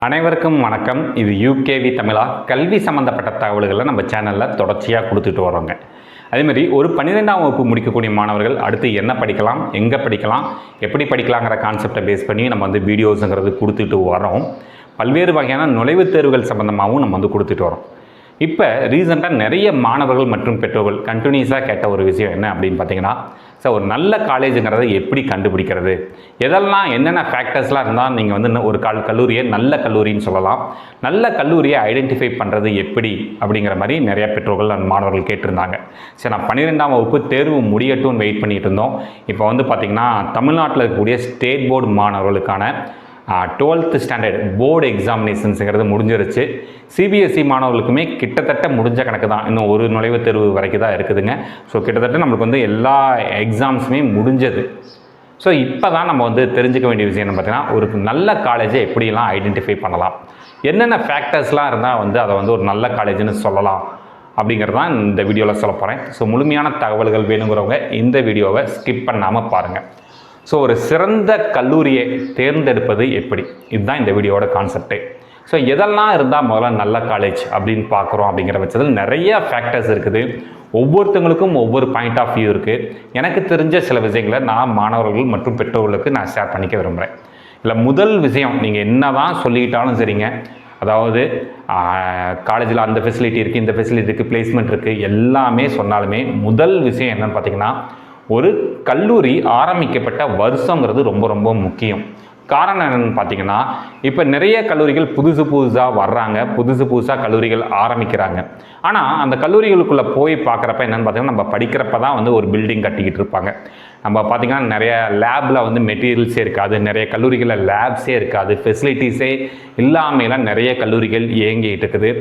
அனைவருக்கும் வணக்கம். இது யூகேவி தமிழா. கல்வி சம்மந்தப்பட்ட தகவல்களை நம்ம சேனலில் தொடர்ச்சியாக கொடுத்துட்டு வரோங்க. அதேமாதிரி ஒரு 12ஆம் வகுப்பு முடிக்கக்கூடிய மாணவர்கள் அடுத்து என்ன படிக்கலாம், எங்கே படிக்கலாம், எப்படி படிக்கலாங்கிற கான்செப்டை பேஸ் பண்ணி நம்ம வீடியோஸுங்கிறது கொடுத்துட்டு வரோம். பல்வேறு வகையான நுழைவுத் தேர்வுகள் சம்மந்தமாகவும் நம்ம கொடுத்துட்டு வரோம். இப்போ ரீசெண்டாக நிறைய மாணவர்கள் மற்றும் பெற்றோர்கள் கண்டினியூஸாக கேட்ட ஒரு விஷயம் என்ன அப்படின்னு பார்த்தீங்கன்னா, சார் ஒரு நல்ல காலேஜுங்கிறத எப்படி கண்டுபிடிக்கிறது, எதெல்லாம் என்னென்ன ஃபேக்டர்ஸ்லாம் இருந்தால் நீங்கள் ஒரு கல்லூரியை நல்ல கல்லூரின்னு சொல்லலாம், நல்ல கல்லூரியை ஐடென்டிஃபை பண்ணுறது எப்படி அப்படிங்கிற மாதிரி நிறைய பெற்றோர்கள் மாணவர்கள் கேட்டிருந்தாங்க. சரி, நான் 12ஆம் வகுப்பு தேர்வு முடியட்டும்னு வெயிட் பண்ணிகிட்டு இருந்தோம். இப்போ பார்த்திங்கன்னா தமிழ்நாட்டில் இருக்கக்கூடிய ஸ்டேட் போர்டு மாணவர்களுக்கான 12th ஸ்டாண்டர்ட் போர்டு எக்ஸாமினேஷன்ஸுங்கிறது முடிஞ்சிருச்சு. சிபிஎஸ்சி மாணவர்களுக்குமே கிட்டத்தட்ட முடிஞ்ச கணக்கு தான், இன்னும் ஒரு நுழைவுத் தேர்வு வரைக்கும் தான் இருக்குதுங்க. ஸோ கிட்டத்தட்ட நம்மளுக்கு எல்லா எக்ஸாம்ஸுமே முடிஞ்சது. ஸோ இப்போ தான் நம்ம தெரிஞ்சுக்க வேண்டிய விஷயம் என்ன பார்த்தீங்கன்னா, ஒரு நல்ல காலேஜை எப்படியெல்லாம் ஐடென்டிஃபை பண்ணலாம், என்னென்ன ஃபேக்டர்ஸ்லாம் இருந்தால் அதை ஒரு நல்ல காலேஜ்னு சொல்லலாம் அப்படிங்கிறது தான் இந்த வீடியோவில் சொல்ல போகிறேன். ஸோ முழுமையான தகவல்கள் வேணுங்கிறவங்க இந்த வீடியோவை ஸ்கிப் பண்ணாமல் பாருங்கள். ஸோ ஒரு சிறந்த கல்லூரியை தேர்ந்தெடுப்பது எப்படி, இதுதான் இந்த வீடியோவோட கான்செப்டே. ஸோ எதெல்லாம் இருந்தால் முதல்ல நல்ல காலேஜ் அப்படின்னு பார்க்குறோம் அப்படிங்கிற பட்சத்தில் நிறைய ஃபேக்டர்ஸ் இருக்குது. ஒவ்வொருத்தவங்களுக்கும் ஒவ்வொரு பாயிண்ட் ஆஃப் வியூ இருக்குது. எனக்கு தெரிஞ்ச சில விஷயங்களை நான் மாணவர்கள் மற்றும் பெற்றோர்களுக்கு நான் ஷேர் பண்ணிக்க விரும்புகிறேன். இல்லை, முதல் விஷயம், நீங்கள் என்ன தான் சொல்லிக்கிட்டாலும் சரிங்க, அதாவது காலேஜில் அந்த ஃபெசிலிட்டி இருக்குது, இந்த ஃபெசிலிட்டி இருக்குது, பிளேஸ்மெண்ட் இருக்குது, எல்லாமே சொன்னாலுமே முதல் விஷயம் என்னென்னு பார்த்தீங்கன்னா, ஒரு கல்லூரி ஆரம்பிக்கப்பட்ட வருஷங்கிறது ரொம்ப ரொம்ப முக்கியம். காரணம் என்னென்னு பார்த்தீங்கன்னா, இப்போ நிறைய கல்லூரிகள் புதுசாக வர்றாங்க, புதுசாக கல்லூரிகள் ஆரம்பிக்கிறாங்க. ஆனால் அந்த கல்லூரிகளுக்குள்ளே போய் பார்க்குறப்ப என்னென்னு பார்த்தீங்கன்னா, நம்ம படிக்கிறப்ப தான் ஒரு பில்டிங் கட்டிக்கிட்டு இருப்பாங்க. நம்ம பார்த்திங்கன்னா நிறைய லேபில் மெட்டீரியல்ஸே இருக்காது, நிறைய கல்லூரிகளில் லேப்ஸே இருக்காது, ஃபெசிலிட்டிஸே இல்லாமலாம் நிறைய கல்லூரிகள் இயங்கிட்டு இருக்குது.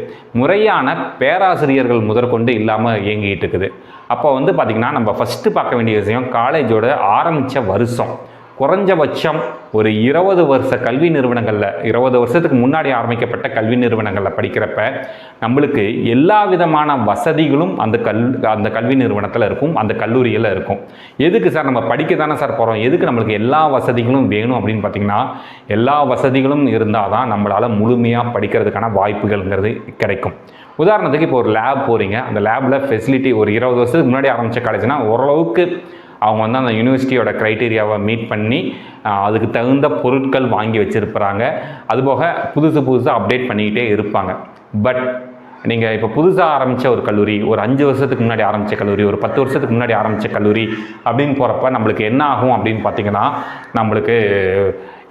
முறையான பேராசிரியர்கள் முதற்கொண்டு இல்லாமல் இயங்கிட்டு இருக்குது. அப்போ பார்த்திங்கன்னா நம்ம ஃபஸ்ட்டு பார்க்க வேண்டிய விஷயம், காலேஜோட ஆரம்பித்த வருஷம். குறைஞ்சபட்சம் ஒரு 20 வருஷ கல்வி நிறுவனங்களில், 20 வருஷத்துக்கு முன்னாடி ஆரம்பிக்கப்பட்ட கல்வி நிறுவனங்களில் படிக்கிறப்ப நம்மளுக்கு எல்லா விதமான வசதிகளும் அந்த கல்வி நிறுவனத்தில் இருக்கும், அந்த கல்லூரியில் இருக்கும். எதுக்கு சார், நம்ம படிக்க தானே சார் போகிறோம், எதுக்கு நம்மளுக்கு எல்லா வசதிகளும் வேணும் அப்படின்னு பார்த்திங்கன்னா, எல்லா வசதிகளும் இருந்தால் தான் நம்மளால் முழுமையாக படிக்கிறதுக்கான வாய்ப்புகள்ங்கிறது கிடைக்கும். உதாரணத்துக்கு இப்போ ஒரு லேப் போகிறீங்க, அந்த லேபில் ஃபெசிலிட்டி ஒரு 20 வருஷத்துக்கு முன்னாடி ஆரம்பித்த காலேஜ்னால் ஓரளவுக்கு அவங்க அந்த யூனிவர்சிட்டியோட க்ரைட்டீரியாவை மீட் பண்ணி அதுக்கு தகுந்த பொருட்கள் வாங்கி வச்சுருப்பாங்க. அதுபோக புதுசாக அப்டேட் பண்ணிக்கிட்டே இருப்பாங்க. பட் நீங்கள் இப்போ புதுசாக ஆரம்பித்த ஒரு கல்லூரி, ஒரு 5 வருஷத்துக்கு முன்னாடி ஆரம்பித்த கல்லூரி, ஒரு 10 வருஷத்துக்கு முன்னாடி ஆரம்பித்த கல்லூரி அப்படின்னு போகிறப்ப நம்மளுக்கு என்ன ஆகும் அப்படின்னு பார்த்திங்கன்னா, நம்மளுக்கு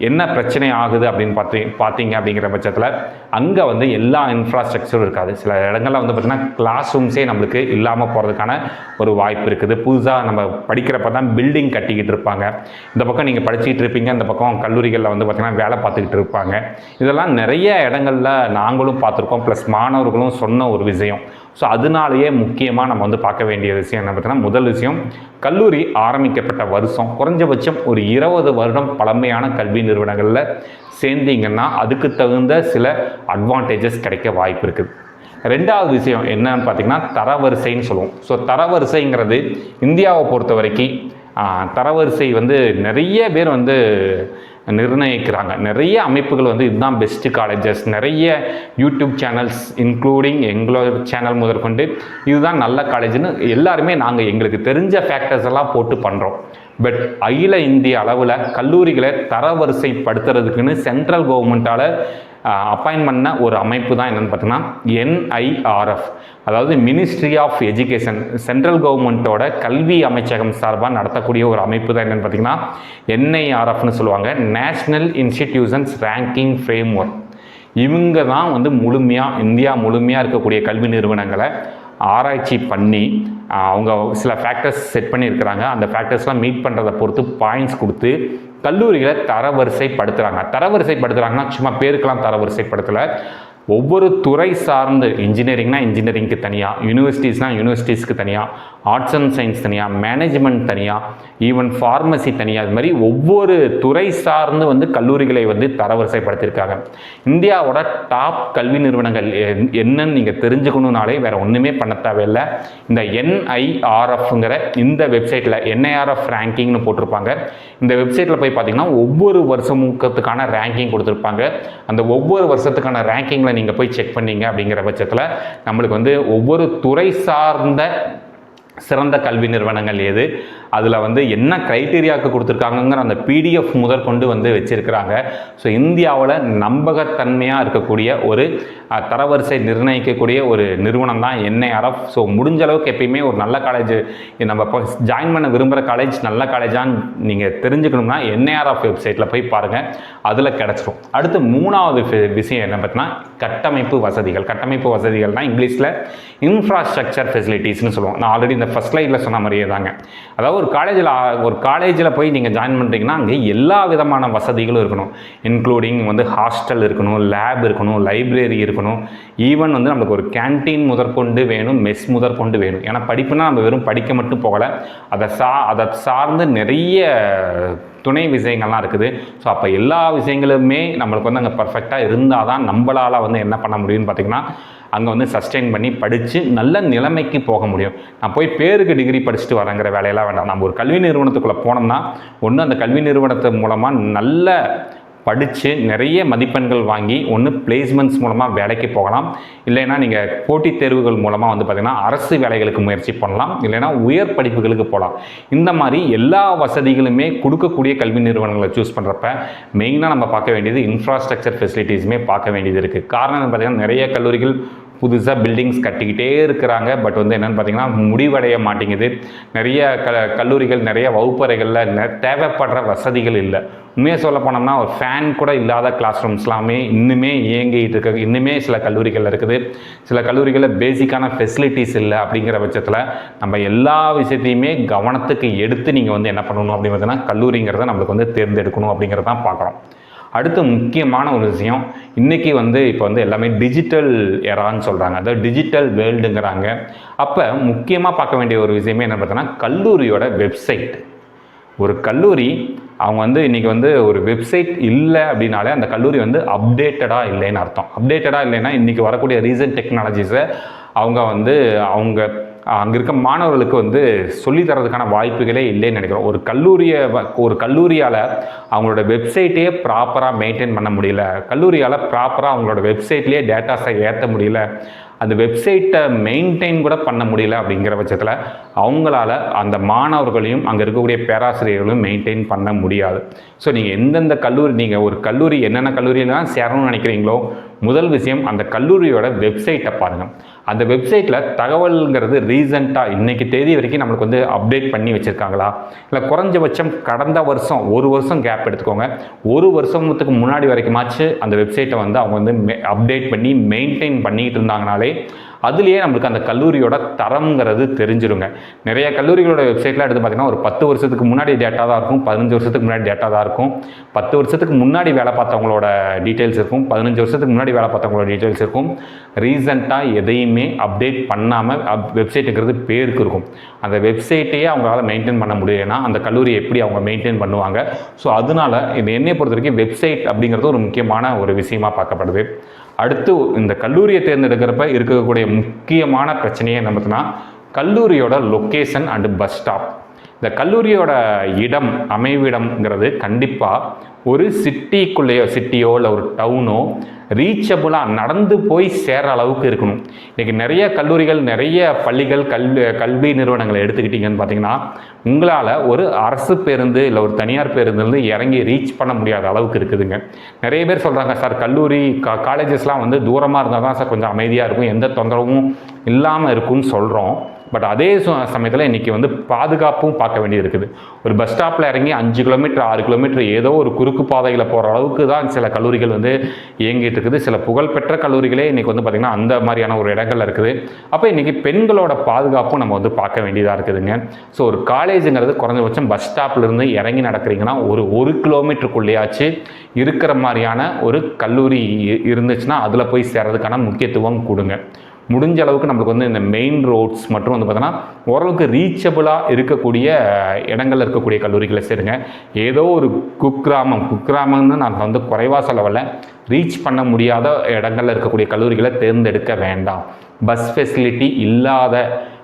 என்ன பிரச்சனை ஆகுது அப்படின்னு பார்த்தீங்க அப்படிங்கிற பட்சத்தில் அங்கே எல்லா இன்ஃப்ராஸ்ட்ரக்சரும் இருக்காது. சில இடங்களில் பார்த்திங்கன்னா கிளாஸ் ரூம்ஸே நம்மளுக்கு இல்லாமல் போகிறதுக்கான ஒரு வாய்ப்பு இருக்குது. புதுசாக நம்ம படிக்கிறப்ப தான் பில்டிங் கட்டிக்கிட்டு இருப்பாங்க. இந்த பக்கம் நீங்கள் படிச்சுக்கிட்டு இருப்பீங்க, இந்த பக்கம் கல்லூரிகளில் பார்த்திங்கன்னா வேலை பார்த்துக்கிட்டு இருப்பாங்க. இதெல்லாம் நிறைய இடங்களில் நாங்களும் பார்த்துருக்கோம், ப்ளஸ் மாணவர்களும் சொன்ன ஒரு விஷயம். ஸோ அதனாலேயே முக்கியமாக நம்ம பார்க்க வேண்டிய விஷயம் என்ன பார்த்தீங்கன்னா, முதல் விஷயம், கல்லூரி ஆரம்பிக்கப்பட்ட வருஷம். குறைஞ்சபட்சம் ஒரு 20 வருடம் பழமையான கல்வி நிறுவனங்களில் சேர்ந்தீங்கன்னா அதுக்கு தகுந்த சில அட்வான்டேஜஸ் கிடைக்க வாய்ப்பு இருக்குது. ரெண்டாவது விஷயம் என்னன்னு பார்த்திங்கன்னா, தரவரிசைன்னு சொல்லுவோம். ஸோ தரவரிசைங்கிறது இந்தியாவை பொறுத்த வரைக்கும் தரவரிசை நிறைய பேர் நிர்ணயிக்கிறாங்க. நிறைய அமைப்புகள் இதுதான் பெஸ்ட்டு காலேஜஸ், நிறைய யூடியூப் சேனல்ஸ் இன்க்ளூடிங் எங்களோட சேனல் முதற்கொண்டு இதுதான் நல்ல காலேஜ்னு எல்லாருமே நாங்கள் எங்களுக்கு தெரிஞ்ச ஃபேக்டர்ஸ் எல்லாம் போட்டு பண்ணுறோம். பட் அகில இந்திய அளவில் கல்லூரிகளை தரவரிசைப்படுத்துறதுக்குன்னு சென்ட்ரல் கவர்மெண்ட்டால் அப்பாயின்ட் பண்ண ஒரு அமைப்பு தான் என்னென்னு பார்த்தீங்கன்னா NIRF, அதாவது மினிஸ்ட்ரி ஆஃப் எஜுகேஷன், சென்ட்ரல் கவர்மெண்ட்டோட கல்வி அமைச்சகம் சார்பாக நடத்தக்கூடிய ஒரு அமைப்பு தான் என்னென்னு பார்த்தீங்கன்னா NIRFனு சொல்லுவாங்க, நேஷ்னல் இன்ஸ்டிடியூஷன்ஸ் ரேங்கிங் ஃப்ரேம்வொர்க். இவங்க தான் முழுமையாக இந்தியா முழுமையாக இருக்கக்கூடிய கல்வி நிறுவனங்களை ஆராய்ச்சி பண்ணி அவங்க சில ஃபேக்டர்ஸ் செட் பண்ணியிருக்கிறாங்க. அந்த ஃபேக்டர்ஸ்லாம் மீட் பண்ணுறதை பொறுத்து பாயிண்ட்ஸ் கொடுத்து கல்லூரிகளை தரவரிசைப்படுத்துகிறாங்கன்னா சும்மா பேருக்கெல்லாம் தரவரிசைப்படுத்தலை, ஒவ்வொரு துறை சார்ந்து இன்ஜினியரிங்னா இன்ஜினியரிங்க்கு தனியாக, யூனிவர்சிட்டிஸ்னால் யூனிவர்சிட்டிஸ்க்கு தனியாக, ஆர்ட்ஸ் அண்ட் சயின்ஸ் தனியாக, மேனேஜ்மெண்ட் தனியாக, ஈவன் ஃபார்மசி தனியாக, அது மாதிரி ஒவ்வொரு துறை சார்ந்து வந்து கல்லூரிகளை வந்து தரவரிசைப்படுத்தியிருக்காங்க. இந்தியாவோட டாப் கல்வி நிறுவனங்கள் என்னன்னு நீங்கள் தெரிஞ்சுக்கணுன்னாலே வேறு ஒன்றுமே பண்ண தேவையில்லை. இந்த NIRFங்கிற இந்த வெப்சைட்டில் NIRF ரேங்கிங்னு போட்டிருப்பாங்க. இந்த வெப்சைட்டில் போய் பார்த்தீங்கன்னா ஒவ்வொரு வருஷமுக்கத்துக்கான ரேங்கிங் கொடுத்துருப்பாங்க. அந்த ஒவ்வொரு வருஷத்துக்கான ரேங்கிங்கில் நீங்கள் போய் செக் பண்ணீங்க அப்படிங்கிற பட்சத்தில் நம்மளுக்கு வந்து ஒவ்வொரு துறை சார்ந்த சிறந்த கல்வி நிறுவனங்கள் எது, அதில் வந்து என்ன க்ரைட்டீரியாவுக்கு கொடுத்துருக்காங்கங்கிற அந்த PDF முதற்கொண்டு வந்து வச்சுருக்கிறாங்க. ஸோ இந்தியாவில் நம்பகத்தன்மையாக இருக்கக்கூடிய ஒரு தரவரிசை நிர்ணயிக்கக்கூடிய ஒரு நிறுவனம் தான் NIRF. ஸோ முடிஞ்ச அளவுக்கு எப்பயுமே ஒரு நல்ல காலேஜ் நம்ம இப்போ ஜாயின் பண்ண விரும்புகிற காலேஜ் நல்ல காலேஜான்னு நீங்கள் தெரிஞ்சுக்கணும்னா NIRF வெப்சைட்டில் போய் பாருங்கள், அதில் கிடச்சிரும். அடுத்து மூணாவது விஷயம் என்ன பார்த்தீங்கன்னா கட்டமைப்பு வசதிகள். கட்டமைப்பு வசதிகள்னால் இங்கிலீஷில் இன்ஃப்ராஸ்ட்ரக்சர் ஃபெசிலிட்டிஸ்னு சொல்லுவோம். நான் ஆல்ரெடி இந்த ஃபஸ்ட் ஸ்லைடில் சொன்ன மாதிரியே தாங்க. அதாவது ஒரு காலேஜில் போய் நீங்கள் ஜாயின் பண்ணுறீங்கன்னா அங்கே எல்லா விதமான வசதிகளும் இருக்கணும். இன்க்ளூடிங் வந்து ஹாஸ்டல் இருக்கணும், லேப் இருக்கணும், லைப்ரரி இருக்கணும், ஈவன் வந்து நம்மளுக்கு ஒரு கேன்டீன் முதற்கொண்டு வேணும், மெஸ் முதற்கொண்டு வேணும். ஏன்னா படிப்புனா நம்ம வெறும் படிக்க மட்டும் போகலை, அதை சார்ந்து நிறைய துணை விஷயங்கள்லாம் இருக்குது. ஸோ அப்போ எல்லா விஷயங்களுமே நம்மளுக்கு வந்து அங்கே பர்ஃபெக்டாக இருந்தால் தான் நம்மளால் வந்து என்ன பண்ண முடியும்னு பார்த்திங்கன்னா அங்கே வந்து சஸ்டெயின் பண்ணி படித்து நல்ல நிலைமைக்கு போக முடியும். நான் போய் பேருக்கு டிகிரி படிச்சுட்டு வரேங்கிற வேலையெல்லாம் வேண்டாம். நம்ம ஒரு கல்வி நிறுவனத்துக்குள்ளே போனோம்னா ஒன்று அந்த கல்வி நிறுவனத்து மூலமாக நல்ல படித்து நிறைய மதிப்பெண்கள் வாங்கி ஒன்று பிளேஸ்மெண்ட்ஸ் மூலமாக வேலைக்கு போகலாம், இல்லைன்னா நீங்கள் போட்டித் தேர்வுகள் மூலமாக வந்து பார்த்திங்கன்னா அரசு வேலைகளுக்கு முயற்சி பண்ணலாம், இல்லைன்னா உயர் படிப்புகளுக்கு போகலாம். இந்த மாதிரி எல்லா வசதிகளுமே கொடுக்கக்கூடிய கல்வி நிறுவனங்களை சூஸ் பண்ணுறப்ப மெயினாக நம்ம பார்க்க வேண்டியது இன்ஃப்ராஸ்ட்ரக்சர் ஃபெசிலிட்டிஸுமே பார்க்க வேண்டியது இருக்குது. காரணம் பார்த்திங்கன்னா நிறைய கல்லூரிகள் புதுசாக பில்டிங்ஸ் கட்டிக்கிட்டே இருக்கிறாங்க. பட் வந்து என்னென்னு பார்த்தீங்கன்னா முடிவடைய மாட்டேங்குது. நிறைய கல்லூரிகள் நிறைய வகுப்பறைகளில் தேவைப்படுற வசதிகள் இல்லை. உண்மையாக சொல்ல போனோம்னா ஒரு ஃபேன் கூட இல்லாத கிளாஸ் ரூம்ஸ்லாமே இன்னுமே இயங்கிட்டு இருக்க இன்னுமே சில கல்லூரிகளில் இருக்குது. சில கல்லூரிகளில் பேசிக்கான ஃபெசிலிட்டிஸ் இல்லை. அப்படிங்கிற பட்சத்தில் நம்ம எல்லா விஷயத்தையுமே கவனத்துக்கு எடுத்து நீங்கள் வந்து என்ன பண்ணணும் அப்படின்னு பார்த்தீங்கன்னா கல்லூரிங்கிறத நம்மளுக்கு வந்து தேர்ந்தெடுக்கணும் அப்படிங்கிறதான் பார்க்குறோம். அடுத்து முக்கியமான ஒரு விஷயம், இன்றைக்கி வந்து இப்போ வந்து எல்லாமே டிஜிட்டல் எரான்னு சொல்கிறாங்க, அதாவது டிஜிட்டல் வேர்ல்டுங்கிறாங்க. அப்போ முக்கியமாக பார்க்க வேண்டிய ஒரு விஷயமே என்ன பார்த்தோன்னா கல்லூரியோட வெப்சைட். ஒரு கல்லூரி அவங்க வந்து இன்றைக்கி வந்து ஒரு வெப்சைட் இல்லை அப்படின்னாலே அந்த கல்லூரி வந்து அப்டேட்டடாக இல்லைன்னு அர்த்தம். அப்டேட்டடாக இல்லைன்னா இன்றைக்கி வரக்கூடிய ரீசன்ட் டெக்னாலஜிஸை அவங்க அங்கே இருக்க மாணவர்களுக்கு வந்து சொல்லி தரதுக்கான வாய்ப்புகளே இல்லைன்னு நினைக்கிறோம். ஒரு கல்லூரியால் அவங்களோட வெப்சைட்டையே ப்ராப்பராக மெயின்டைன் பண்ண முடியல, கல்லூரியால் ப்ராப்பராக அவங்களோட வெப்சைட்லேயே டேட்டாஸை ஏற்ற முடியல, அந்த வெப்சைட்டை மெயின்டைன் கூட பண்ண முடியல. அப்படிங்கிற பட்சத்தில் அவங்களால அந்த மாணவர்களையும் அங்கே இருக்கக்கூடிய பேராசிரியர்களையும் மெயின்டைன் பண்ண முடியாது. ஸோ நீங்கள் எந்தெந்த கல்லூரி நீங்கள் ஒரு கல்லூரி என்னென்ன கல்லூரியெல்லாம் சேரணும்னு நினைக்கிறீங்களோ முதல் விஷயம் அந்த கல்லூரியோட வெப்சைட்டை பாருங்கள். அந்த வெப்சைட்டில் தகவல்ங்கிறது ரீசெண்டாக இன்றைக்கி தேதி வரைக்கும் நம்மளுக்கு வந்து அப்டேட் பண்ணி வச்சுருக்காங்களா, இல்லை குறைஞ்சபட்சம் கடந்த வருஷம் ஒரு வருஷம் கேப் எடுத்துக்கோங்க, ஒரு வருஷத்துக்கு முன்னாடி வரைக்குமாச்சு அந்த வெப்சைட்டை வந்து அவங்க வந்து அப்டேட் பண்ணி மெயின்டைன் பண்ணிக்கிட்டு இருந்தாங்கனாலே அதுலேயே நம்மளுக்கு அந்த கல்லூரியோட தரம்ங்கிறது தெரிஞ்சிருங்க. நிறைய கல்லூரிகளோட வெப்சைட்லாம் எடுத்து பார்த்திங்கன்னா ஒரு 10 வருஷத்துக்கு முன்னாடி டேட்டா தான் இருக்கும், 15 வருஷத்துக்கு முன்னாடி டேட்டா தான் இருக்கும், 10 வருஷத்துக்கு முன்னாடி வேலை பார்த்தவங்களோட டீட்டெயில்ஸ் இருக்கும், 15 வருஷத்துக்கு முன்னாடி வேலை பார்த்தவங்களோட டீட்டெயில்ஸ் இருக்கும். ரீசெண்டாக எதையுமே அப்டேட் பண்ணாமல் வெப்சைட்டுங்கிறது பேருக்கு இருக்கும். அந்த வெப்சைட்டையே அவங்களால மெயின்டைன் பண்ண முடியலைன்னா அந்த கல்லூரி எப்படி அவங்க மெயின்டைன் பண்ணுவாங்க? ஸோ அதனால இது என்னை பொறுத்த வரைக்கும் வெப்சைட் அப்படிங்கிறது ஒரு முக்கியமான ஒரு விஷயமாக பார்க்கப்படுது. அடுத்து இந்த கல்லூரியை தேர்ந்தெடுக்கிறப்ப இருக்கக்கூடிய முக்கியமான பிரச்சனையே என்ன பார்த்தீங்கன்னா கல்லூரியோட லொக்கேஷன் அண்டு பஸ் ஸ்டாப். இந்த கல்லூரியோட அமைவிடம்ங்கிறது கண்டிப்பாக ஒரு சிட்டியோ இல்லை ஒரு டவுனோ ரீச்சபிளாக நடந்து போய் சேர அளவுக்கு இருக்கணும். இன்றைக்கி நிறைய கல்லூரிகள் நிறைய பள்ளிகள் கல்வி நிறுவனங்களை எடுத்துக்கிட்டிங்கன்னு பார்த்தீங்கன்னா உங்களால் ஒரு அரசு பேருந்து இல்லை ஒரு தனியார் பேருந்துலேருந்து இறங்கி ரீச் பண்ண முடியாத அளவுக்கு இருக்குதுங்க. நிறைய பேர் சொல்கிறாங்க சார் கல்லூரி காலேஜஸ்லாம் வந்து தூரமாக இருந்தால் தான் சார் கொஞ்சம் அமைதியாக இருக்கும், எந்த தொந்தரவும் இல்லாமல் இருக்கும்னு சொல்கிறோம். பட் அதே சமயத்தில் இன்றைக்கி வந்து பாதுகாப்பும் பார்க்க வேண்டியது இருக்குது. ஒரு பஸ் ஸ்டாப்பில் இறங்கி 5 கிலோமீட்டர் 6 கிலோமீட்டர் ஏதோ ஒரு குறுக்கு பாதையில் போகிற அளவுக்கு தான் சில கல்லூரிகள் வந்து இயங்கிட்டு இருக்குது. சில புகழ்பெற்ற கல்லூரிகளே இன்றைக்கி வந்து பார்த்திங்கன்னா அந்த மாதிரியான ஒரு இடங்கள் இருக்குது. அப்போ இன்றைக்கி பெண்களோட பாதுகாப்பும் நம்ம வந்து பார்க்க வேண்டியதாக இருக்குதுங்க. ஸோ ஒரு காலேஜுங்கிறது குறைஞ்சபட்சம் பஸ் ஸ்டாப்லேருந்து இறங்கி நடக்கிறீங்கன்னா ஒரு கிலோமீட்டருக்குள்ளேயாச்சு இருக்கிற மாதிரியான ஒரு கல்லூரி இருந்துச்சுன்னா அதில் போய் சேர்றதுக்கான முக்கியத்துவம் கொடுங்க. முடிஞ்ச அளவுக்கு நம்மளுக்கு வந்து இந்த மெயின் ரோட்ஸ் மற்றும் வந்து பார்த்தோன்னா ஓரளவுக்கு ரீச்சபிளாக இருக்கக்கூடிய இடங்களில் இருக்கக்கூடிய கல்லூரிகளை சேருங்க. ஏதோ ஒரு குக்கிராமம்னு நான் வந்து குறைவாக சொல்லவில்லை, ரீச் பண்ண முடியாத இடங்களில் இருக்கக்கூடிய கல்லூரிகளை தேர்ந்தெடுக்க வேண்டாம். பஸ் ஃபெசிலிட்டி இல்லாத,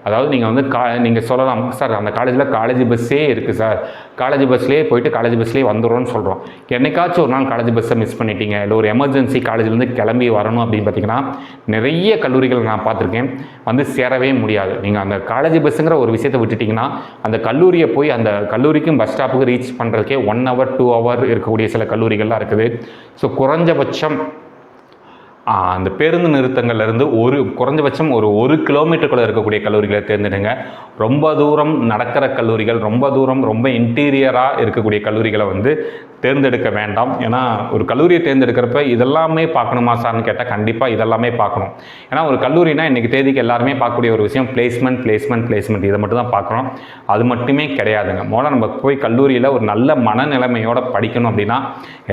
அதாவது நீங்கள் வந்து நீங்கள் சொல்லலாம், சார் அந்த காலேஜ் பஸ்ஸே இருக்குது சார், காலேஜ் பஸ்லேயே போயிட்டு காலேஜ் பஸ்லேயே வந்துடும்னு சொல்கிறோம். என்னைக்காச்சும் ஒரு நாள் காலேஜ் பஸ்ஸை மிஸ் பண்ணிட்டீங்க, இல்லை ஒரு எமர்ஜென்சி காலேஜ்லேருந்து கிளம்பி வரணும் அப்படின்னு பார்த்தீங்கன்னா நிறைய கல்லூரிகள் நான் பார்த்துருக்கேன், வந்து சேரவே முடியாது. நீங்கள் அந்த காலேஜ் பஸ்ஸுங்கிற ஒரு விஷயத்தை விட்டுட்டிங்கன்னா அந்த கல்லூரியை போய் அந்த கல்லூரிக்கும் பஸ் ஸ்டாப்புக்கு ரீச் பண்ணுறதுக்கே 1 hour 2 hour இருக்கக்கூடிய சில கல்லூரிகள்லாம் இருக்குது. ஸோ குறைஞ்சபட்சம் அந்த பேருந்து நிறுத்தங்கள்லேருந்து குறைஞ்சபட்சம் ஒரு கிலோமீட்டருக்குள்ளே இருக்கக்கூடிய கல்லூரிகளை தேர்ந்தெடுங்க. ரொம்ப தூரம் நடக்கிற கல்லூரிகள், ரொம்ப இன்டீரியராக இருக்கக்கூடிய கல்லூரிகளை வந்து தேர்ந்தெடுக்க வேண்டாம். ஏன்னா ஒரு கல்லூரியை தேர்ந்தெடுக்கிறப்ப இதெல்லாமே பார்க்கணுமா சார்னு கேட்டால் கண்டிப்பாக இதெல்லாமே பார்க்கணும். ஏன்னா ஒரு கல்லூரினா இன்றைக்கி தேதிக்கு எல்லாருமே பார்க்கக்கூடிய ஒரு விஷயம் பிளேஸ்மெண்ட் இதை மட்டும் தான் பார்க்குறோம். அது மட்டுமே கிடையாதுங்க. முதல்ல நம்ம போய் கல்லூரியில் ஒரு நல்ல மனநிலைமையோடு படிக்கணும் அப்படின்னா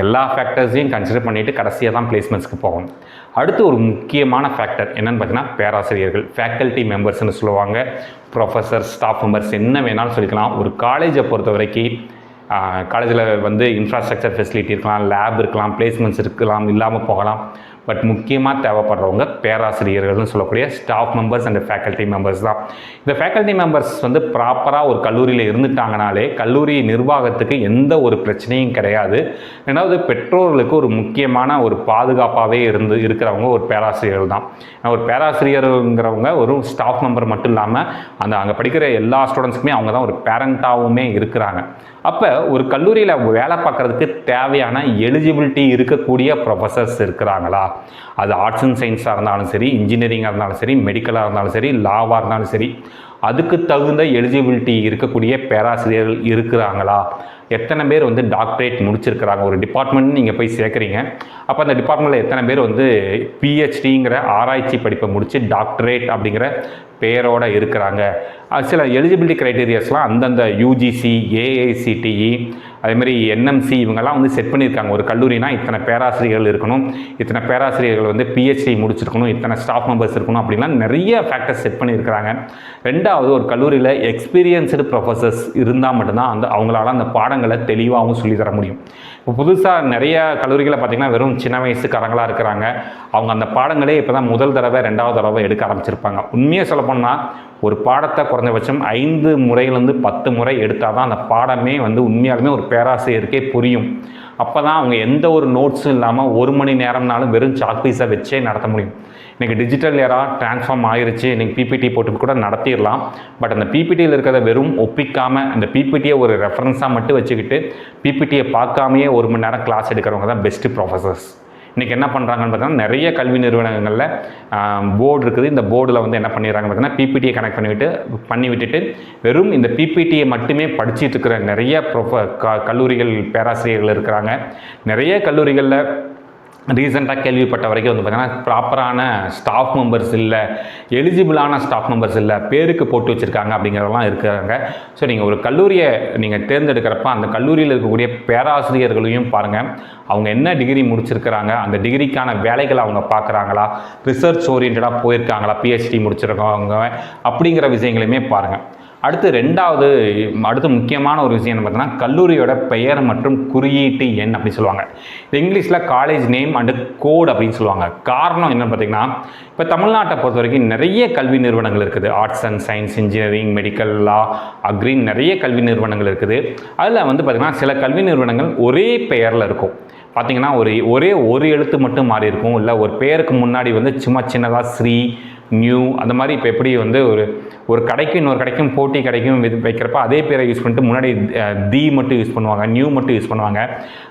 எல்லா ஃபேக்டர்ஸையும் கன்சிடர் பண்ணிவிட்டு கடைசியாக தான் பிளேஸ்மெண்ட்ஸ்க்கு போகணும். அடுத்து ஒரு முக்கியமான ஃபேக்டர் என்னென்னு பார்த்தீங்கன்னா பேராசிரியர்கள், ஃபேக்கல்ட்டி மெம்பர்ஸ்னு சொல்லுவாங்க, ப்ரொஃபஸர், ஸ்டாஃப் மெம்பர்ஸ் என்ன வேணாலும் சொல்லிக்கலாம். ஒரு காலேஜை பொறுத்த வரைக்கும் காலேஜில் வந்து இன்ஃப்ராஸ்ட்ரக்சர் ஃபெசிலிட்டி இருக்கலாம், லேப் இருக்கலாம், பிளேஸ்மெண்ட்ஸ் இருக்கலாம், இல்லாமல் போகலாம். பட் முக்கியமாக தேவைப்படுறவங்க பேராசிரியர்கள்னு சொல்லக்கூடிய staff members and faculty members தான். இந்த ஃபேக்கல்ட்டி மெம்பர்ஸ் வந்து ப்ராப்பராக ஒரு கல்லூரியில் இருந்துட்டாங்கனாலே கல்லூரி நிர்வாகத்துக்கு எந்த ஒரு பிரச்சனையும் கிடையாது. ரெண்டாவது பெற்றோர்களுக்கு ஒரு முக்கியமான ஒரு பாதுகாப்பாகவே இருக்கிறவங்க ஒரு பேராசிரியர்கள் தான். ஒரு பேராசிரியருங்கிறவங்க ஒரு ஸ்டாஃப் மெம்பர் மட்டும் இல்லாமல் அங்கே படிக்கிற எல்லா ஸ்டூடெண்ட்ஸுக்குமே அவங்க தான் ஒரு பேரண்ட்டாகவுமே இருக்கிறாங்க. அப்போ ஒரு கல்லூரியில் வேலை பார்க்குறதுக்கு தேவையான எலிஜிபிலிட்டி இருக்கக்கூடிய ப்ரொஃபஸர்ஸ் இருக்கிறாங்களா? அது ஆர்ட்ஸ் அண்ட் சயின்ஸாக இருந்தாலும் சரி, இன்ஜினியரிங்காக இருந்தாலும் சரி, மெடிக்கலாக இருந்தாலும் சரி, லாவாக இருந்தாலும் சரி, அதுக்கு தகுந்த எலிஜிபிலிட்டி இருக்கக்கூடிய பேராசிரியர்கள் இருக்கிறாங்களா? எத்தனை பேர் வந்து டாக்டரேட் முடிச்சிருக்கிறாங்க? ஒரு டிபார்ட்மெண்ட் நீங்கள் போய் சேர்க்குறீங்க, அப்போ அந்த டிபார்ட்மெண்ட்டில் எத்தனை பேர் வந்து பிஹெச்டிங்கிற ஆராய்ச்சி படிப்பை முடித்து டாக்டரேட் அப்படிங்கிற பேரோடு இருக்கிறாங்க? சில எலிஜிபிலிட்டி க்ரைட்டீரியாஸ்லாம் அந்தந்த யூஜிசி, ஏஐசிடிஇ, அதேமாதிரி என்எம்சி இவங்கெல்லாம் வந்து செட் பண்ணியிருக்காங்க. ஒரு கல்லூரினா இத்தனை பேராசிரியர்கள் இருக்கணும், இத்தனை பேராசிரியர்கள் வந்து பிஹெச்டி முடிச்சிருக்கணும், இத்தனை ஸ்டாஃப் மெம்பர்ஸ் இருக்கணும், அப்படின்லாம் நிறைய ஃபேக்டர்ஸ் செட் பண்ணியிருக்கிறாங்க. ரெண்டாவது, ஒரு கல்லூரியில் எக்ஸ்பீரியன்ஸ்டு ப்ரொஃபஸர்ஸ் இருந்தால் மட்டும்தான் அவங்களால அந்த பாடங்களை தெளிவாகவும் சொல்லித்தர முடியும். இப்போ புதுசாக நிறைய கல்லூரிகளை பார்த்திங்கன்னா வெறும் சின்ன வயசுக்காரங்களாக இருக்கிறாங்க. அவங்க அந்த பாடங்களே இப்போ தான் முதல் தடவை 2வது தடவை எடுக்க ஆரம்பிச்சிருப்பாங்க. உண்மையாக சொல்லப்போனால் ஒரு பாடத்தை குறைஞ்சபட்சம் 5 முறையிலேருந்து 10 முறை எடுத்தால் தான் அந்த பாடமே வந்து உண்மையாலுமே ஒரு பேராசிரியருக்கே புரியும். அப்போ தான் அவங்க எந்த ஒரு நோட்ஸும் இல்லாமல் 1 மணி நேரம்னாலும் வெறும் சாக்பீஸை வச்சே நடத்த முடியும். இன்றைக்கி டிஜிட்டல் ஏராக ட்ரான்ஸ்ஃபார்ம் ஆகிருச்சு, இன்றைக்கி பிபிடி போட்டு கூட நடத்திடலாம். பட் அந்த பிபிடியில் இருக்கிறத வெறும் ஒப்பிக்காமல் அந்த பிபிடியை ஒரு ரெஃபரன்ஸாக மட்டும் வச்சுக்கிட்டு பிபிடியை பார்க்காமையே 1 மணி நேரம் கிளாஸ் எடுக்கிறவங்க தான் பெஸ்ட்டு ப்ரொஃபஸர்ஸ். இன்றைக்கி என்ன பண்ணுறாங்கன்னு பார்த்தீங்கன்னா நிறைய கல்வி நிறுவனங்களில் போர்டு இருக்குது. இந்த போர்டில் வந்து என்ன பண்ணிடுறாங்க பார்த்தீங்கன்னா பிபிடியை கனெக்ட் பண்ணி விட்டுட்டு வெறும் இந்த பிபிடியை மட்டுமே படிச்சுட்டு இருக்கிற நிறைய கல்லூரிகள் பேராசிரியர்கள் இருக்கிறாங்க. நிறைய கல்லூரிகளில் ரீசெண்டாக கேள்விப்பட்ட வரைக்கும் வந்து பார்த்திங்கன்னா ப்ராப்பரான ஸ்டாஃப் மெம்பர்ஸ் இல்லை, எலிஜிபிளான ஸ்டாஃப் மெம்பர்ஸ் இல்லை, பேருக்கு போட்டு வச்சுருக்காங்க அப்படிங்கிறதெல்லாம் இருக்கிறாங்க. ஸோ நீங்கள் ஒரு கல்லூரியை நீங்கள் தேர்ந்தெடுக்கிறப்ப அந்த கல்லூரியில் இருக்கக்கூடிய பேராசிரியர்களையும் பாருங்கள், அவங்க என்ன டிகிரி முடிச்சிருக்கிறாங்க, அந்த டிகிரிக்கான வேலைகளை அவங்க பார்க்குறாங்களா, ரிசர்ச் ஓரியன்டாக போயிருக்காங்களா, பிஹெச்டி முடிச்சிருக்கவங்க அப்படிங்கிற விஷயங்களையுமே பாருங்கள். அடுத்து முக்கியமான ஒரு விஷயம் என்ன பார்த்தீங்கன்னா கல்லூரியோட பெயர் மற்றும் குறியீட்டு எண் அப்படி சொல்லுவாங்க. இங்கிலீஷில் காலேஜ் நேம் அண்டு கோட் அப்படின்னு சொல்லுவாங்க. காரணம் என்னென்னு பார்த்தீங்கன்னா இப்போ தமிழ்நாட்டை பொறுத்த வரைக்கும் நிறைய கல்வி நிறுவனங்கள் இருக்குது. Arts and science, engineering, medical, law, அக்ரின் நிறைய கல்வி நிறுவனங்கள் இருக்குது. அதில் வந்து பார்த்திங்கன்னா சில கல்வி நிறுவனங்கள் ஒரே பெயரில் இருக்கும். பார்த்திங்கன்னா ஒரே ஒரு எழுத்து மட்டும் மாறி இருக்கும். இல்லை ஒரு பெயருக்கு முன்னாடி வந்து சும்மா சின்னதாக ஸ்ரீ, நியூ அந்த மாதிரி. இப்போ எப்படி வந்து ஒரு கடைக்கும் இன்னொரு கடைக்கும் போட்டி கடைக்கும் வைக்கிறப்ப அதே பேரை யூஸ் பண்ணிட்டு முன்னாடி தி மட்டும் யூஸ் பண்ணுவாங்க, நியூ மட்டும் யூஸ் பண்ணுவாங்க.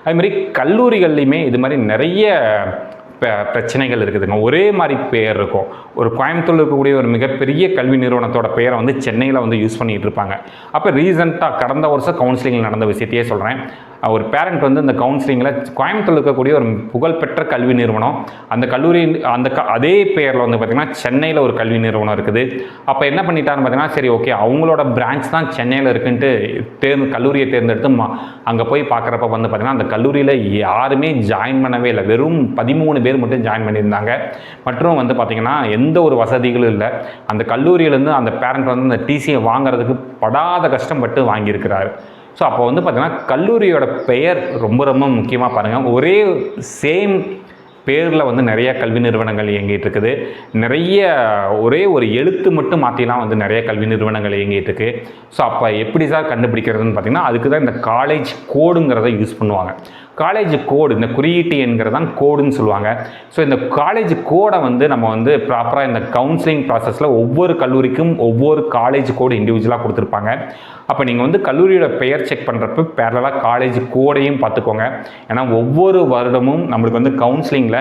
அதுமாதிரி கல்லூரிகள்லையுமே இது மாதிரி நிறைய பிரச்சனைகள் இருக்குதுங்க. ஒரே மாதிரி பெயர் இருக்கும். ஒரு கோயம்புத்தூரில் இருக்கக்கூடிய ஒரு மிகப்பெரிய கல்வி நிறுவனத்தோட பெயரை வந்து சென்னையில் வந்து யூஸ் பண்ணிகிட்டு இருப்பாங்க. அப்போ ரீசெண்டாக கடந்த வருஷம் கவுன்சிலிங்கில் நடந்த விஷயத்தையே சொல்கிறேன். ஒரு பேரண்ட் வந்து இந்த கவுன்சிலிங்கில் கோயம்புத்தூரில் இருக்கக்கூடிய ஒரு புகழ்பெற்ற கல்வி நிறுவனம், அந்த கல்லூரி அதே பெயரில் வந்து பார்த்திங்கன்னா சென்னையில் ஒரு கல்வி நிறுவனம் இருக்குது. அப்போ என்ன பண்ணிட்டாருன்னு பார்த்தீங்கன்னா, சரி ஓகே அவங்களோட பிரான்ச் தான் சென்னையில் இருக்குன்ட்டு கல்லூரியை தேர்ந்தெடுத்து அங்கே போய் பார்க்குறப்ப வந்து பார்த்திங்கன்னா அந்த கல்லூரியில் யாருமே ஜாயின் பண்ணவே இல்லை. வெறும் 13 பேர் மட்டும் ஜாயின் பண்ணியிருந்தாங்க. மற்றும் வந்து பார்த்திங்கன்னா எந்த ஒரு வசதிகளும் இல்லை. அந்த கல்லூரியிலேருந்து அந்த பேரண்ட் வந்து அந்த டிசியை வாங்குறதுக்கு படாத கஷ்டப்பட்டு வாங்கியிருக்கிறாரு. ஸோ அப்போ வந்து பார்த்திங்கன்னா கல்லூரியோட பெயர் ரொம்ப ரொம்ப முக்கியமாக பாருங்கள். ஒரே சேம் பேரில் வந்து நிறைய கல்வி நிறுவனங்கள் இயங்கிட்டு இருக்குது. நிறைய ஒரே ஒரு எழுத்து மட்டும் மாற்றிலாம் வந்து நிறைய கல்வி நிறுவனங்கள் இயங்கிட்டு இருக்கு. ஸோ அப்போ எப்படி சார் கண்டுபிடிக்கிறதுன்னு பார்த்திங்கன்னா, அதுக்கு தான் இந்த காலேஜ் கோடுங்கிறத யூஸ் பண்ணுவாங்க. காலேஜ் கோடு, இந்த குறியீட்டு என்கிறது தான் கோடுன்னு சொல்லுவாங்க. ஸோ இந்த காலேஜ் கோடை வந்து நம்ம வந்து ப்ராப்பராக இந்த கவுன்சிலிங் ப்ராசஸில் ஒவ்வொரு கல்லூரிக்கும் ஒவ்வொரு காலேஜ் கோடு இண்டிவிஜுவலாக கொடுத்துருப்பாங்க. அப்போ நீங்கள் வந்து கல்லூரியோட பெயர் செக் பண்ணுறப்ப பேரலாக காலேஜ் கோடையும் பார்த்துக்கோங்க. ஏன்னா ஒவ்வொரு வருடமும் நம்மளுக்கு வந்து கவுன்சிலிங்கில்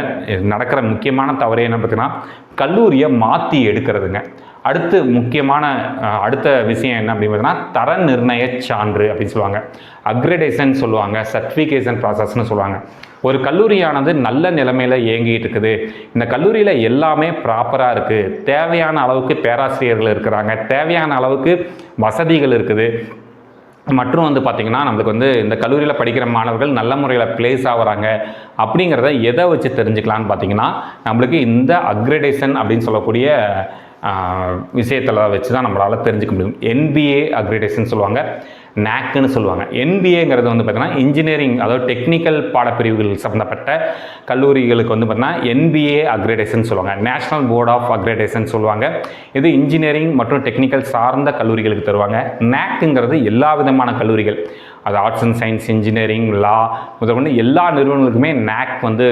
நடக்கிற முக்கியமான தவறு என்ன பார்த்தீங்கன்னா, கல்லூரியை மாற்றி எடுக்கிறதுங்க. அடுத்து முக்கியமான அடுத்த விஷயம் என்ன அப்படின்னு பார்த்தீங்கன்னா, தர நிர்ணய சான்று அப்படின்னு சொல்லுவாங்க, அக்ரெடேஷன் சொல்லுவாங்க, சர்டிஃபிகேஷன் ப்ராசஸ்ன்னு சொல்லுவாங்க. ஒரு கல்லூரியானது நல்ல நிலைமையில் இயங்கிட்டு இருக்குது, இந்த கல்லூரியில் எல்லாமே ப்ராப்பராக இருக்குது, தேவையான அளவுக்கு பேராசிரியர்கள் இருக்கிறாங்க, தேவையான அளவுக்கு வசதிகள் இருக்குது, மற்றும் வந்து பார்த்திங்கன்னா நம்மளுக்கு வந்து இந்த கல்லூரியில் படிக்கிற மாணவர்கள் நல்ல முறையில் பிளேஸ் ஆகிறாங்க அப்படிங்கிறத எதை வச்சு தெரிஞ்சுக்கலான்னு பார்த்தீங்கன்னா, நம்மளுக்கு இந்த அக்ரெடேஷன் அப்படின்னு சொல்லக்கூடிய விஷயத்தில் வச்சு தான் நம்மளால் தெரிஞ்சுக்க முடியும். NBA அக்ரெடேஷன் சொல்லுவாங்க, NAACன்னு சொல்லுவாங்க. NBAங்கிறது வந்து பார்த்திங்கன்னா இன்ஜினியரிங், அதாவது டெக்னிக்கல் பாடப்பிரிவுகள் சம்மந்தப்பட்ட கல்லூரிகளுக்கு வந்து பார்த்திங்கன்னா NBA அக்ரெடேஷன் சொல்லுவாங்க. நேஷனல் போர்ட் ஆஃப் அக்ரெடேஷன் சொல்லுவாங்க. இது இன்ஜினியரிங் மற்றும் டெக்னிக்கல் சார்ந்த கல்லூரிகளுக்கு தருவாங்க. NAACங்கிறது எல்லா விதமான கல்லூரிகள், அது ஆர்ட்ஸ் அண்ட் சயின்ஸ், இன்ஜினியரிங், லா முதற்கொண்டு எல்லா நிறுவனங்களுக்குமே NAAC வந்து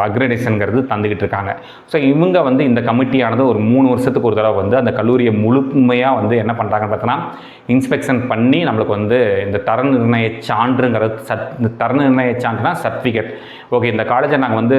அக்ரெடேஷனுங்கிறது தந்துக்கிட்டு இருக்காங்க. ஸோ இவங்க வந்து இந்த கமிட்டியானது ஒரு 3 வருஷத்துக்கு ஒரு தடவை வந்து அந்த கல்லூரியை முழுமையாக வந்து என்ன பண்ணுறாங்கன்னு பார்த்தோன்னா இன்ஸ்பெக்ஷன் பண்ணி நம்மளுக்கு வந்து இந்த தர நிர்ணய சான்றுங்கிறது தர நிர்ணய சான்றுனா சர்டிஃபிகேட். ஓகே, இந்த காலேஜை நாங்கள் வந்து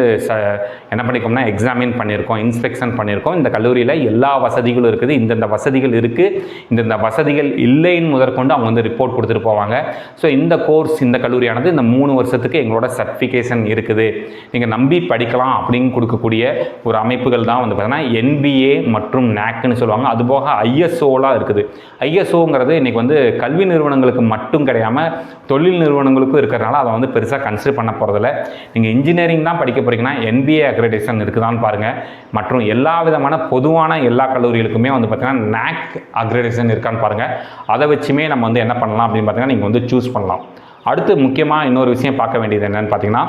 என்ன பண்ணிக்கோம்னா எக்ஸாமின் பண்ணியிருக்கோம், இன்ஸ்பெக்ஷன் பண்ணியிருக்கோம், இந்த கல்லூரியில் எல்லா வசதிகளும் இருக்குது, இந்தந்த வசதிகள் இருக்குது, இந்தந்த வசதிகள் இல்லைன்னு முதற்கொண்டு அவங்க வந்து ரிப்போர்ட் கொடுத்துட்டு போவாங்க. ஸோ இந்த கோர்ஸ், இந்த கல்லூரியானது இந்த 3 வருஷத்துக்கு எங்களோட சர்டிஃபிகேஷன் இருக்குது, நீங்கள் நம்பி படிக்கலாம் அப்படின்னு கொடுக்கக்கூடிய ஒரு அமைப்புகள் தான் வந்து பார்த்தீங்கன்னா NBA மற்றும் NAACன்னு சொல்லுவாங்க. அதுபோக ISOலாம் இருக்குது. ISOங்கிறது இன்றைக்கி வந்து கல்வி நிறுவனங்களுக்கு மட்டும் கிடையாமல் தொழில் நிறுவனங்களுக்கும் இருக்கிறனால அதை வந்து பெருசாக கன்சிடர் பண்ண போகிறதில்ல. நீங்கள் இன்ஜினியரிங் தான் படிக்க போகிறீங்கன்னா NBA அக்ரெடேஷன் இருக்குதான்னு பாருங்கள். மற்றும் எல்லா விதமான பொதுவான எல்லா கல்லூரிகளுக்குமே வந்து பார்த்திங்கன்னா NAAC அக்ரெடேஷன் இருக்கான்னு பாருங்கள். அதை வச்சுமே நம்ம வந்து என்ன பண்ணலாம் அப்படின்னு பார்த்தீங்கன்னா நீங்கள் வந்து சூஸ் பண்ணலாம். அடுத்து முக்கியமாக இன்னொரு விஷயம் பார்க்க வேண்டியது என்னென்னு பார்த்தீங்கன்னா,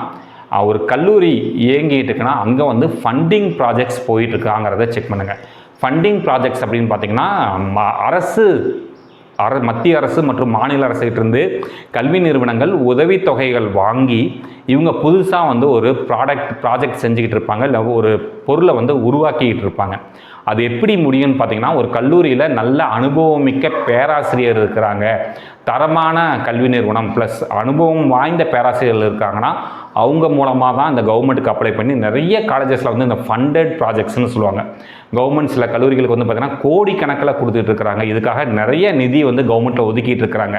ஒரு கல்லூரி இயங்கிட்டு இருக்குன்னா அங்கே வந்து ஃபண்டிங் ப்ராஜெக்ட்ஸ் போயிட்டுருக்காங்கிறத செக் பண்ணுங்கள். ஃபண்டிங் ப்ராஜெக்ட்ஸ் அப்படின்னு பார்த்தீங்கன்னா மத்திய அரசு மற்றும் மாநில அரசுகிட்டிருந்து கல்வி நிறுவனங்கள் உதவித்தொகைகள் வாங்கி இவங்க புதுசாக வந்து ஒரு ப்ராஜெக்ட் செஞ்சுக்கிட்டு இருப்பாங்க, இல்லை ஒரு பொருளை வந்து உருவாக்கிக்கிட்டு இருப்பாங்க. அது எப்படி முடியும்னு பார்த்தீங்கன்னா, ஒரு கல்லூரியில் நல்ல அனுபவமிக்க பேராசிரியர் இருக்கிறாங்க, தரமான கல்வி நிறுவனம் ப்ளஸ் அனுபவம் வாய்ந்த பேராசிரியர்கள் இருக்காங்கன்னா அவங்க மூலமாக தான் இந்த கவர்மெண்ட்டுக்கு அப்ளை பண்ணி நிறைய காலேஜஸில் வந்து இந்த ஃபண்டட் ப்ராஜெக்ட்ஸ்னு சொல்லுவாங்க. கவர்மெண்ட் சில கல்லூரிகளுக்கு வந்து பார்த்திங்கன்னா கோடிக்கணக்கில் கொடுத்துட்டு இருக்கிறாங்க. இதுக்காக நிறைய நிதி வந்து கவர்மெண்ட்டில் ஒதுக்கிட்டு இருக்கிறாங்க.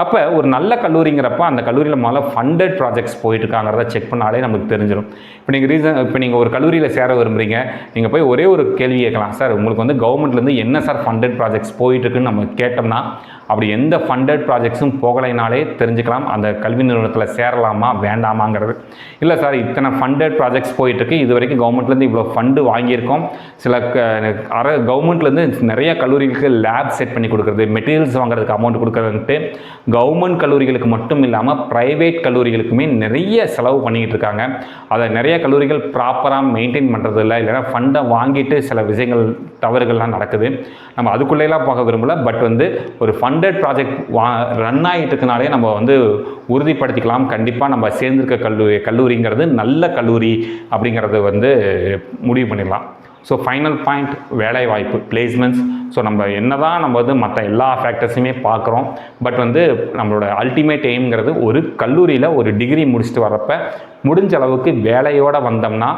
அப்போ ஒரு நல்ல கல்லூரிங்கிறப்ப அந்த கல்லூரியில் முதல்ல ஃபண்டட் ப்ராஜெக்ட்ஸ் போயிட்டுருக்காங்கிறத செக் பண்ணாலே நமக்கு தெரிஞ்சிடும். இப்போ நீங்கள் ஒரு கல்லூரியில் சேர விரும்புகிறீங்க, நீங்கள் போய் ஒரே ஒரு கேள்வி கேட்கலாம், சார் உங்களுக்கு வந்து கவர்மெண்ட்லேருந்து என்ன சார் ஃபண்டட் ப்ராஜெக்ட்ஸ் போயிட்டுருக்குன்னு நம்ம கேட்டோம்னா அப்படி எந்த ஃபண்டட் ப்ராஜெக்ட்ஸும் போகலைனாலே தெரிஞ்சுக்கலாம் அந்த கல்வி நிறுவனத்தில் சேரலாமா வேண்டாமாங்கிறது. இல்லை சார் இத்தனை ஃபண்டட் ப்ராஜெக்ட்ஸ் போயிட்டுருக்கு, இது வரைக்கும் கவர்மெண்ட்லேருந்து இவ்வளோ ஃபண்டு வாங்கியிருக்கோம், சில கவர்மெண்ட்லேருந்து நிறைய கல்லூரிகளுக்கு லேப் செட் பண்ணி கொடுக்குறது, மெட்டீரியல்ஸ் வாங்குறதுக்கு அமௌண்ட் கொடுக்குறதுன்ட்டு கவர்மெண்ட் கல்லூரிகளுக்கு மட்டும் இல்லாமல் ப்ரைவேட் கல்லூரிகளுக்குமே நிறைய செலவு பண்ணிக்கிட்டு இருக்காங்க. அதை நிறைய கல்லூரிகள் ப்ராப்பராக மெயின்டைன் பண்ணுறது இல்லைன்னா ஃபண்டை வாங்கிட்டு சில விஷயங்கள் தவறுகள்லாம் நடக்குது. நம்ம அதுக்குள்ளேலாம் போக விரும்பலை. பட் வந்து ஒரு ஃபண்டட் ப்ராஜெக்ட் ரன் ஆகிட்டு இருக்கனாலே நம்ம வந்து உறுதிப்படுத்திக்கலாம், கண்டிப்பாக நம்ம சேர்ந்திருக்க கல்லூரிங்கிறது நல்ல கல்லூரி அப்படிங்கிறது வந்து முடிவு பண்ணிடலாம். ஸோ ஃபைனல் பாயிண்ட் வேலைவாய்ப்பு, பிளேஸ்மெண்ட்ஸ். ஸோ நம்ம வந்து மற்ற எல்லா ஃபேக்டர்ஸுமே பார்க்குறோம். பட் வந்து நம்மளோட அல்டிமேட் எய்ம்ங்கிறது ஒரு கல்லூரியில் ஒரு டிகிரி முடிச்சுட்டு வர்றப்ப முடிஞ்ச அளவுக்கு வேலையோடு வந்தோம்னா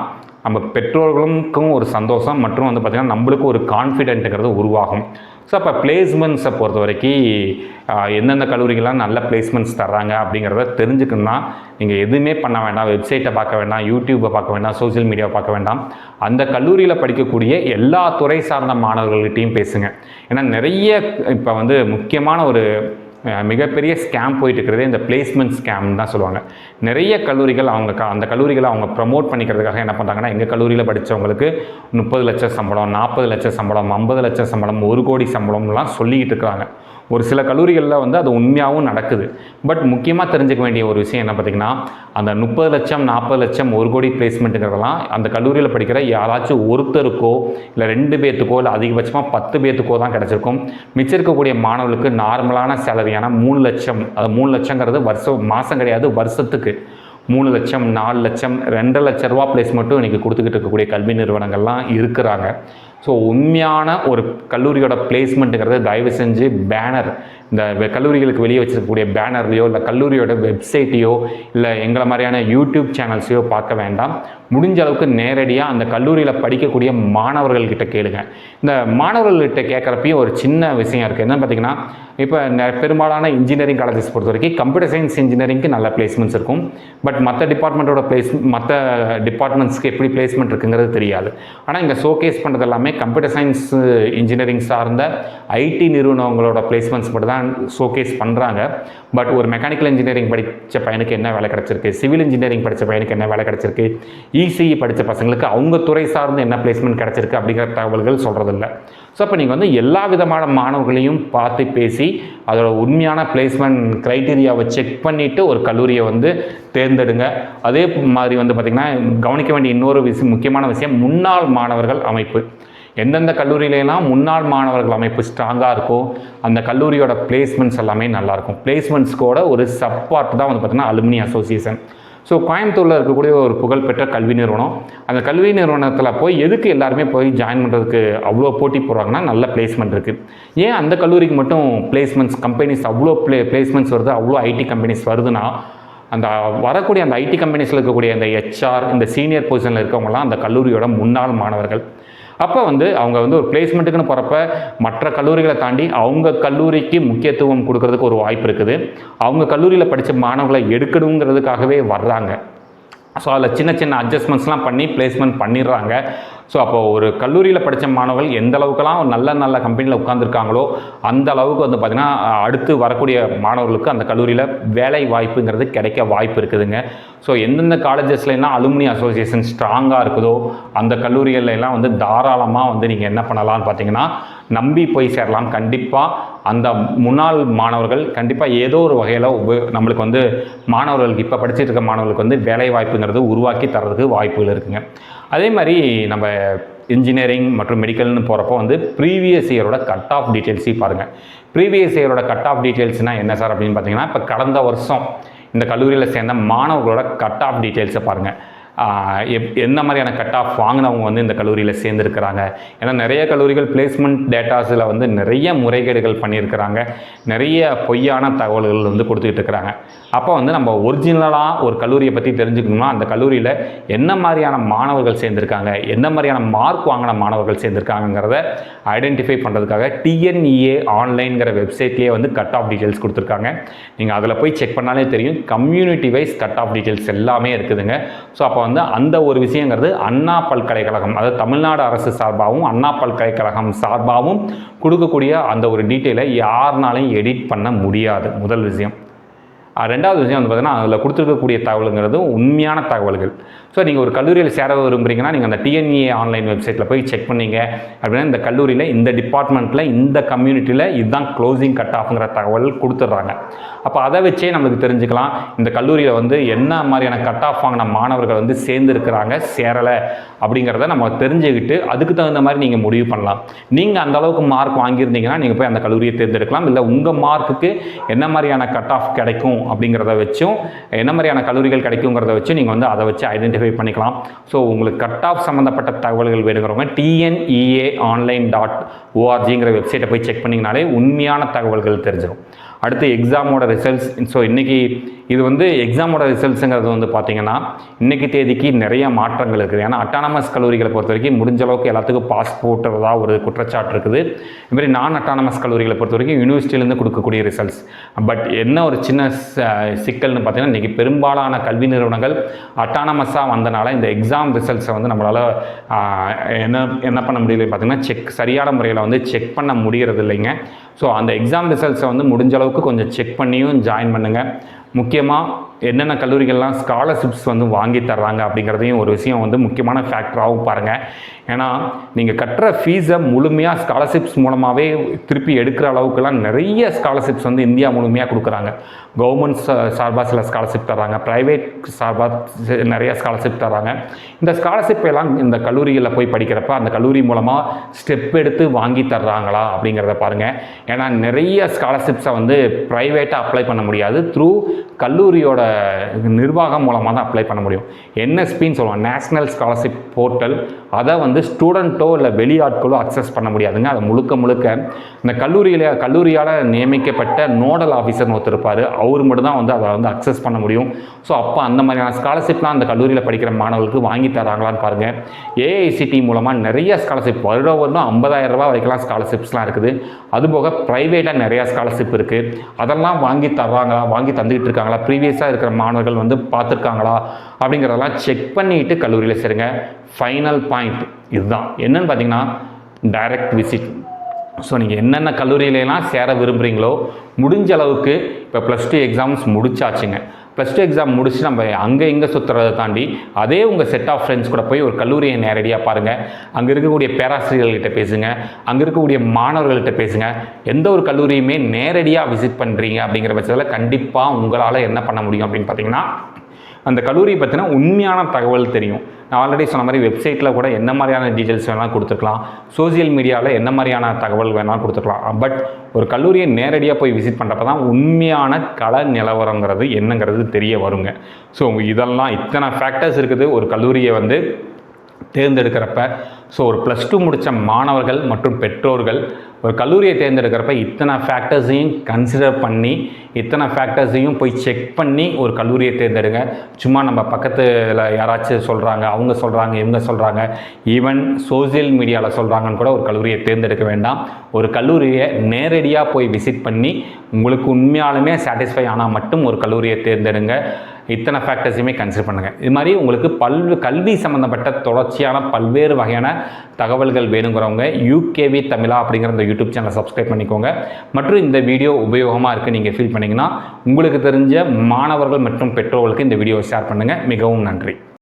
நம்ம பெற்றோர்களுக்கும் ஒரு சந்தோஷம் மற்றும் வந்து பார்த்திங்கன்னா நம்மளுக்கும் ஒரு கான்ஃபிடென்ட்டுங்கிறது உருவாகும். ஸோ அப்போ பிளேஸ்மெண்ட்ஸை பொறுத்த வரைக்கும் எந்தெந்த கல்லூரிகள்லாம் நல்ல பிளேஸ்மெண்ட்ஸ் தர்றாங்க அப்படிங்கிறத தெரிஞ்சுக்கணும்னா நீங்கள் எதுவுமே பண்ண வேண்டாம், வெப்சைட்டை பார்க்க வேண்டாம், யூடியூப்பை பார்க்க வேண்டாம், சோஷியல் மீடியாவை பார்க்க வேண்டாம். அந்த கல்லூரியில் படிக்கக்கூடிய எல்லா துறை சார்ந்த மாணவர்கள்கிட்டையும் பேசுங்க. ஏன்னா நிறைய இப்போ வந்து முக்கியமான ஒரு மிகப்பெரிய ஸ்கேம் போயிட்டு இருக்கிறதே இந்த பிளேஸ்மெண்ட் ஸ்கேம் தான் சொல்லுவாங்க. நிறைய கல்லூரிகள் அந்த கல்லூரிகளை அவங்க ப்ரமோட் பண்ணிக்கிறதுக்காக என்ன பண்ணுறாங்கன்னா, எங்கள் கல்லூரியில் படித்தவங்களுக்கு 30 லட்சம் சம்பளம், 40 லட்சம் சம்பளம், 50 லட்சம் சம்பளம், 1 கோடி சம்பளம்லாம் சொல்லிக்கிட்டு இருக்கிறாங்க. ஒரு சில கல்லூரிகளில் வந்து அது உண்மையாகவும் நடக்குது. பட் முக்கியமாக தெரிஞ்சுக்க வேண்டிய ஒரு விஷயம் என்ன பார்த்திங்கன்னா, அந்த 30 லட்சம் 40 லட்சம் 1 கோடி பிளேஸ்மெண்ட்டுங்கிறதெல்லாம் அந்த கல்லூரியில் படிக்கிற யாராச்சும் ஒருத்தருக்கோ இல்லை 2 பேர்த்துக்கோ இல்லை அதிகபட்சமாக 10 பேர்த்துக்கோ தான் கிடச்சிருக்கும். மிச்சம் இருக்கக்கூடிய மாணவர்களுக்கு நார்மலான சேலரியான 3 லட்சம், அது 3 லட்சங்கிறது மாதம் கிடையாது, வருஷத்துக்கு 3 லட்சம் 4 லட்சம் 2 லட்ச ரூபா பிளேஸ்மெண்ட்டும் இன்றைக்கி கொடுத்துக்கிட்டு இருக்கக்கூடிய கல்வி நிறுவனங்கள்லாம் இருக்கிறாங்க. ஸோ உண்மையான ஒரு கல்லூரியோட பிளேஸ்மெண்ட்டுங்கிறது தயவு செஞ்சு பேனர், இந்த கல்லூரிகளுக்கு வெளியே வச்சிருக்கக்கூடிய பேனர்லையோ இல்லை கல்லூரியோட வெப்சைட்டையோ இல்லை எங்களை மாதிரியான யூடியூப் சேனல்ஸையோ பார்க்க வேண்டாம். முடிஞ்ச அளவுக்கு நேரடியாக அந்த கல்லூரியில் படிக்கக்கூடிய மாணவர்கள்கிட்ட கேளுங்க. இந்த மாணவர்கள்கிட்ட கேட்குறப்பையும் ஒரு சின்ன விஷயம் இருக்குது. என்னென்னு பார்த்தீங்கன்னா, இப்போ பெரும்பாலான இன்ஜினியரிங் காலேஜஸ் பொறுத்த வரைக்கும் கம்ப்யூட்டர் சயின்ஸ் இன்ஜினியரிங்க்கு நல்ல பிளேஸ்மெண்ட்ஸ் இருக்கும். பட் மற்ற டிபார்ட்மெண்ட்ஸ்க்கு எப்படி பிளேஸ்மெண்ட் இருக்குங்கிறது தெரியாது. ஆனால் இங்கே ஷோகேஸ் பண்ணுறது எல்லாமே கம்ப்யூட்டர் சயின்ஸ் இன்ஜினியரிங் சார்ந்த ஐடி நிறுவனங்களோட பிளேஸ்மெண்ட்ஸ் மட்டும் தான் ஷோகேஸ் பண்ணுறாங்க. பட் ஒரு மெக்கானிக்கல் இன்ஜினியரிங் படித்த பையனுக்கு என்ன வேலை கிடச்சிருக்கு, சிவில் இன்ஜினியரிங் படித்த பையனுக்கு என்ன வேலை கிடச்சிருக்கு, இசிஇ படித்த பசங்களுக்கு அவங்க துறை சார்ந்து என்ன பிளேஸ்மெண்ட் கிடச்சிருக்கு அப்படிங்கிற தகவல்கள் சொல்கிறதில்ல. ஸோ அப்போ நீங்கள் வந்து எல்லா விதமான மாணவர்களையும் பார்த்து பேசி அதோட உண்மையான பிளேஸ்மெண்ட் க்ரைட்டீரியாவை செக் பண்ணிவிட்டு ஒரு கல்லூரியை வந்து தேர்ந்தெடுங்க. அதே மாதிரி வந்து பார்த்திங்கன்னா, கவனிக்க வேண்டிய இன்னொரு முக்கியமான விஷயம், முன்னாள் மாணவர்கள் அமைப்பு. எந்தெந்த கல்லூரியிலலாம் முன்னாள் மாணவர்கள் அமைப்பு ஸ்ட்ராங்காக இருக்கோ அந்த கல்லூரியோட பிளேஸ்மெண்ட்ஸ் எல்லாமே நல்லாயிருக்கும். பிளேஸ்மெண்ட்ஸ்கோட ஒரு சப்பார்ட் தான் வந்து பார்த்திங்கன்னா அலுமினி அசோசியேஷன். ஸோ கோயம்புத்தூரில் இருக்கக்கூடிய ஒரு புகழ்பெற்ற கல்வி நிறுவனம். அந்த கல்வி நிறுவனத்தில் போய் எதுக்கு எல்லாருமே போய் ஜாயின் பண்ணுறதுக்கு அவ்வளோ போட்டி போடுறாங்கன்னா, நல்ல பிளேஸ்மெண்ட் இருக்குது. ஏன் அந்த கல்லூரிக்கு மட்டும் பிளேஸ்மெண்ட்ஸ் கம்பெனிஸ் அவ்வளோ பிளேஸ்மெண்ட்ஸ் வருது, அவ்வளோ ஐடி கம்பெனிஸ் வருதுன்னா, அந்த வரக்கூடிய அந்த ஐடி கம்பெனிஸில் இருக்கக்கூடிய அந்த ஹெச்ஆர், இந்த சீனியர் பொசிஷனில் இருக்கவங்கலாம் அந்த கல்லூரியோட முன்னாள் மாணவர்கள். அப்போ வந்து அவங்க வந்து ஒரு பிளேஸ்மெண்ட்டுக்குன்னு போகிறப்ப மற்ற கல்லூரிகளை தாண்டி அவங்க கல்லூரிக்கு முக்கியத்துவம் கொடுக்கறதுக்கு ஒரு வாய்ப்பு இருக்குது. அவங்க கல்லூரியில் படித்த மாணவர்களை எடுக்கணுங்கிறதுக்காகவே வர்றாங்க. ஸோ அதில் சின்ன சின்ன அட்ஜஸ்ட்மெண்ட்ஸ்லாம் பண்ணி பிளேஸ்மெண்ட் பண்ணிடுறாங்க. ஸோ அப்போது ஒரு கல்லூரியில் படித்த மாணவர்கள் எந்த அளவுக்குலாம் நல்ல நல்ல கம்பெனியில் உட்காந்துருக்காங்களோ அந்த அளவுக்கு வந்து பார்த்திங்கன்னா அடுத்து வரக்கூடிய மாணவர்களுக்கு அந்த கல்லூரியில் வேலை வாய்ப்புங்கிறது கிடைக்க வாய்ப்பு இருக்குதுங்க. ஸோ எந்தெந்த காலேஜஸ்லாம் அலுமினி அசோசியேஷன் ஸ்ட்ராங்காக இருக்குதோ அந்த கல்லூரிகள்லாம் வந்து தாராளமாக வந்து நீங்கள் என்ன பண்ணலாம்னு பார்த்தீங்கன்னா நம்பி போய் சேரலாம். கண்டிப்பாக அந்த முன்னாள் மாணவர்கள் கண்டிப்பாக ஏதோ ஒரு வகையில் நம்மளுக்கு வந்து மாணவர்களுக்கு இப்போ படிச்சுட்டு இருக்க மாணவர்களுக்கு வந்து வேலை வாய்ப்புங்கிறது உருவாக்கி தர்றதுக்கு வாய்ப்புகள் இருக்குங்க. அதே மாதிரி நம்ம இன்ஜினியரிங் மற்றும் மெடிக்கல்னு போகிறப்போ வந்து ப்ரீவியஸ் இயரோட கட் ஆஃப் டீட்டெயில்ஸையும் பாருங்கள். ப்ரீவியஸ் இயரோட கட் ஆஃப் டீட்டெயில்ஸ்னால் என்ன சார் அப்படின்னு பார்த்தீங்கன்னா, இப்போ கடந்த வருஷம் இந்த கல்லூரியில் சேர்ந்த மாணவர்களோட கட் ஆஃப் டீட்டெயில்ஸை பாருங்கள். என்ன மாதிரியான கட் ஆஃப் வாங்கினவங்க வந்து இந்த கல்லூரியில் சேர்ந்துருக்கிறாங்க. ஏன்னா நிறைய கல்லூரிகள் பிளேஸ்மெண்ட் டேட்டாஸில் வந்து நிறைய முறைகேடுகள் பண்ணியிருக்கிறாங்க, நிறைய பொய்யான தகவல்கள் வந்து கொடுத்துக்கிட்டு இருக்கிறாங்க. அப்போ வந்து நம்ம ஒரிஜினலாக ஒரு கல்லூரியை பற்றி தெரிஞ்சுக்கணும்னா அந்த கல்லூரியில் என்ன மாதிரியான மாணவர்கள் சேர்ந்துருக்காங்க, என்ன மாதிரியான மார்க் வாங்கின மாணவர்கள் சேர்ந்துருக்காங்கிறத ஐடென்டிஃபை பண்ணுறதுக்காக டிஎன்இஏ ஆன்லைன்கிற வெப்சைட்லேயே வந்து கட் ஆஃப் டீட்டெயில்ஸ் கொடுத்துருக்காங்க. நீங்கள் அதில் போய் செக் பண்ணாலே தெரியும், community wise cut off details எல்லாமே இருக்குதுங்க. ஸோ அப்போ வந்து அந்த ஒரு விஷயங்கிறது அண்ணா பல்கலைக்கழகம், அதாவது தமிழ்நாடு அரசு சார்பாகவும் அண்ணா பல்கலைக்கழகம் சார்பாகவும் கொடுக்கக்கூடிய அந்த ஒரு டீட்டெயிலை யாருனாலையும் எடிட் பண்ண முடியாது. முதல் விஷயம். ரெண்டாவது விஷயம் வந்து பார்த்தீங்கன்னா, அதில் கொடுத்துருக்கக்கூடிய தகவலுங்கிறது உண்மையான தகவல்கள். ஸோ நீங்கள் ஒரு கல்லூரியில் சேர விரும்புகிறீங்கன்னா நீங்கள் அந்த டிஎன்இஏ ஆன்லைன் வெப்சைட்டில் போய் செக் பண்ணிங்க அப்படின்னா இந்த கல்லூரியில் இந்த டிபார்ட்மெண்ட்டில் இந்த கம்யூனிட்டியில் இதுதான் க்ளோசிங் கட் ஆஃப்ங்கிற தகவல் கொடுத்துட்றாங்க. அப்போ அதை வச்சே நம்மளுக்கு தெரிஞ்சுக்கலாம் இந்த கல்லூரியில் வந்து என்ன மாதிரியான கட் ஆஃப் வாங்கின மாணவர்கள் வந்து சேர்ந்துருக்கிறாங்க, சேரலை அப்படிங்கிறத நம்ம தெரிஞ்சுக்கிட்டு அதுக்கு தகுந்த மாதிரி நீங்கள் முடிவு பண்ணலாம். நீங்கள் அந்த அளவுக்கு மார்க் வாங்கியிருந்தீங்கன்னா நீங்கள் போய் அந்த கல்லூரியை தேர்ந்தெடுக்கலாம். இல்லை உங்கள் மார்க்குக்கு என்ன மாதிரியான கட் ஆஃப் கிடைக்கும் அப்படிங்கிறத வச்சும், என்ன மாதிரியான கல்லூரிகள் கிடைக்குங்கிறத வச்சும் நீங்கள் வந்து அதை வச்சு ஐடென்டிஃபை பண்ணிக்கலாம். ஸோ உங்களுக்கு கட் ஆஃப் சம்மந்தப்பட்ட தகவல்கள் வேணுங்கிறவங்க TNEAonline.orgங்கிற வெப்சைட்டை போய் செக் பண்ணிங்கனாலே உண்மையான தகவல்கள் தெரிஞ்சிடும். அடுத்து எக்ஸாமோட ரிசல்ட்ஸ். ஸோ இன்றைக்கி இது வந்து எக்ஸாமோட ரிசல்ட்ஸுங்கிறது வந்து பார்த்திங்கன்னா இன்றைக்கி தேதிக்கு நிறைய மாற்றங்கள் இருக்குது. ஏன்னா அட்டானமஸ் கல்லூரிகளை பொறுத்த வரைக்கும் முடிஞ்ச அளவுக்கு எல்லாத்துக்கும் பாஸ் போட்டுறதா ஒரு குற்றச்சாட்டு இருக்குது. இதுமாதிரி நான் அட்டானமஸ் கல்லூரிகளை பொறுத்த வரைக்கும் யூனிவர்சிட்டியிலேருந்து கொடுக்கக்கூடிய ரிசல்ட்ஸ். பட் என்ன ஒரு சின்ன சிக்கல்னு பார்த்தீங்கன்னா இன்றைக்கி பெரும்பாலான கல்வி நிறுவனங்கள் அட்டானமஸாக வந்தனால இந்த எக்ஸாம் ரிசல்ட்ஸை வந்து நம்மளால் என்ன பண்ண முடியல பார்த்திங்கன்னா சரியான முறையில் வந்து செக் பண்ண முடிகிறது இல்லைங்க. ஸோ அந்த எக்ஸாம் ரிசல்ட்ஸை வந்து முடிஞ்ச அளவுக்கு கொஞ்சம் செக் பண்ணியும் ஜாயின் பண்ணுங்கள். முக்கியமாக என்னென்ன கல்லூரிகள்லாம் ஸ்காலர்ஷிப்ஸ் வந்து வாங்கி தர்றாங்க அப்படிங்கிறதையும் ஒரு விஷயம் வந்து முக்கியமான ஃபேக்டராகவும் பாருங்கள். ஏன்னா நீங்கள் கட்டுற ஃபீஸை முழுமையாக ஸ்காலர்ஷிப்ஸ் மூலமாகவே திருப்பி எடுக்கிற அளவுக்குலாம் நிறைய ஸ்காலர்ஷிப்ஸ் வந்து இந்தியா முழுமையாக கொடுக்குறாங்க. கவர்மெண்ட் சார்பாக சில ஸ்காலர்ஷிப் தர்றாங்க, ப்ரைவேட் சார்பாக நிறைய ஸ்காலர்ஷிப் தர்றாங்க. இந்த ஸ்காலர்ஷிப் எல்லாம் இந்த கல்லூரிகளில் போய் படிக்கிறப்ப அந்த கல்லூரி மூலமாக ஸ்டெப் எடுத்து வாங்கி தர்றாங்களா அப்படிங்கிறத பாருங்கள். ஏன்னா நிறைய ஸ்காலர்ஷிப்ஸை வந்து ப்ரைவேட்டாக அப்ளை பண்ண முடியாது, த்ரூ கல்லூரியோட நிர்வாகம் மூலமாக தான் அப்ளை பண்ண முடியும். என்எஸ்பின்னு சொல்லுவாங்க, நேஷ்னல் ஸ்காலர்ஷிப் போர்ட்டல். அதை வந்து ஸ்டூடெண்ட்டோ இல்லை வெளியாட்களோ அக்சஸ் பண்ண முடியாதுங்க. அதை முழுக்க இந்த கல்லூரியால் நியமிக்கப்பட்ட நோடல் ஆஃபீஸர்னு ஒருத்தர் இருப்பார், அவர் மட்டும் தான் வந்து அதை வந்து அக்சஸ் பண்ண முடியும். ஸோ அப்போ அந்த மாதிரியான ஸ்காலர்ஷிப்லாம் அந்த கல்லூரியில் படிக்கிற மாணவர்களுக்கு வாங்கி தராங்களான்னு பாருங்கள். ஏஐசிடி மூலமாக நிறைய ஸ்காலர்ஷிப் வருடம் 50,000 ரூபா வரைக்கும்லாம் ஸ்காலர்ஷிப்ஸ்லாம் இருக்குது. அதுபோக ப்ரைவேட்டாக நிறையா ஸ்காலர்ஷிப் இருக்குது. அதெல்லாம் வாங்கி தர்றாங்களா, வாங்கி தந்துக்கிட்டு இருக்காங்களா, ப்ரீவியஸாக இருக்கிற மாணவர்கள் வந்து பார்த்துருக்காங்களா அப்படிங்கிறதெல்லாம் செக் பண்ணிவிட்டு கல்லூரியில் சேருங்க. ஃபைனல் பாயிண்ட் இதுதான் என்னென்னு பார்த்தீங்கன்னா டைரக்ட் விசிட். ஸோ நீங்கள் என்னென்ன கல்லூரியிலலாம் சேர விரும்புகிறீங்களோ முடிஞ்ச அளவுக்கு இப்போ +2 எக்ஸாம்ஸ் முடிச்சாச்சுங்க. +2 எக்ஸாம் முடிச்சு நம்ம அங்கே இங்கே சுற்றுறதை தாண்டி அதே உங்கள் செட் ஆஃப் ஃப்ரெண்ட்ஸ் கூட போய் ஒரு கல்லூரியை நேரடியாக பாருங்கள். அங்கே இருக்கக்கூடிய பேராசிரியர்கள்கிட்ட பேசுங்க, அங்கே இருக்கக்கூடிய மாணவர்கள்கிட்ட பேசுங்க. எந்த ஒரு கல்லூரியுமே நேரடியாக விசிட் பண்ணுறீங்க அப்படிங்கிற பட்சத்தில் கண்டிப்பாக உங்களால் என்ன பண்ண முடியும் அப்படின்னு பார்த்தீங்கன்னா அந்த கல்லூரியை பற்றின உண்மையான தகவல் தெரியும். நான் ஆல்ரெடி சொன்ன மாதிரி வெப்சைட்டில் கூட என்ன மாதிரியான டீட்டெயில்ஸ் வேணாலும் கொடுத்துருக்கலாம், சோசியல் மீடியாவில் என்ன மாதிரியான தகவல் வேணாலும் கொடுத்துருக்கலாம். பட் ஒரு கல்லூரியை நேரடியாக போய் விசிட் பண்ணுறப்ப தான் உண்மையான கள நிலவரங்கிறது என்னங்கிறது தெரிய வருங்க. ஸோ இதெல்லாம் இத்தனை ஃபேக்டர்ஸ் இருக்குது ஒரு கல்லூரியை வந்து தேர்ந்தெடுக்கிறப்ப. ஸோ ஒரு +2 முடித்த மாணவர்கள் மற்றும் பெற்றோர்கள் ஒரு கல்லூரியை தேர்ந்தெடுக்கிறப்ப இத்தனை ஃபேக்டர்ஸையும் கன்சிடர் பண்ணி இத்தனை ஃபேக்டர்ஸையும் போய் செக் பண்ணி ஒரு கல்லூரியை தேர்ந்தெடுங்க. சும்மா நம்ம பக்கத்தில் யாராச்சும் சொல்கிறாங்க, அவங்க சொல்கிறாங்க, இவங்க சொல்கிறாங்க, ஈவன் சோசியல் மீடியாவில் சொல்கிறாங்கன்னு கூட ஒரு கல்லூரியை தேர்ந்தெடுக்க வேண்டாம். ஒரு கல்லூரியை நேரடியாக போய் விசிட் பண்ணி உங்களுக்கு உண்மையாலுமே சாட்டிஸ்ஃபை ஆனால் மட்டும் ஒரு கல்லூரியை தேர்ந்தெடுங்க. இத்தனை ஃபேக்டர்ஸையுமே கன்சிடர் பண்ணுங்கள். இது மாதிரி உங்களுக்கு கல்வி சம்மந்தப்பட்ட தொடர்ச்சியான பல்வேறு வகையான தகவல்கள் வேணுங்கிறவங்க யூகேவி தமிழா அப்படிங்கிற இந்த யூடியூப் சேனலை சப்ஸ்கிரைப் பண்ணிக்கோங்க. மற்றும் இந்த வீடியோ உபயோகமாக இருக்குது நீங்கள் ஃபீல் பண்ணிங்கன்னா உங்களுக்கு தெரிஞ்ச மாணவர்கள் மற்றும் பெற்றோர்களுக்கு இந்த வீடியோவை ஷேர் பண்ணுங்கள். மிகவும் நன்றி.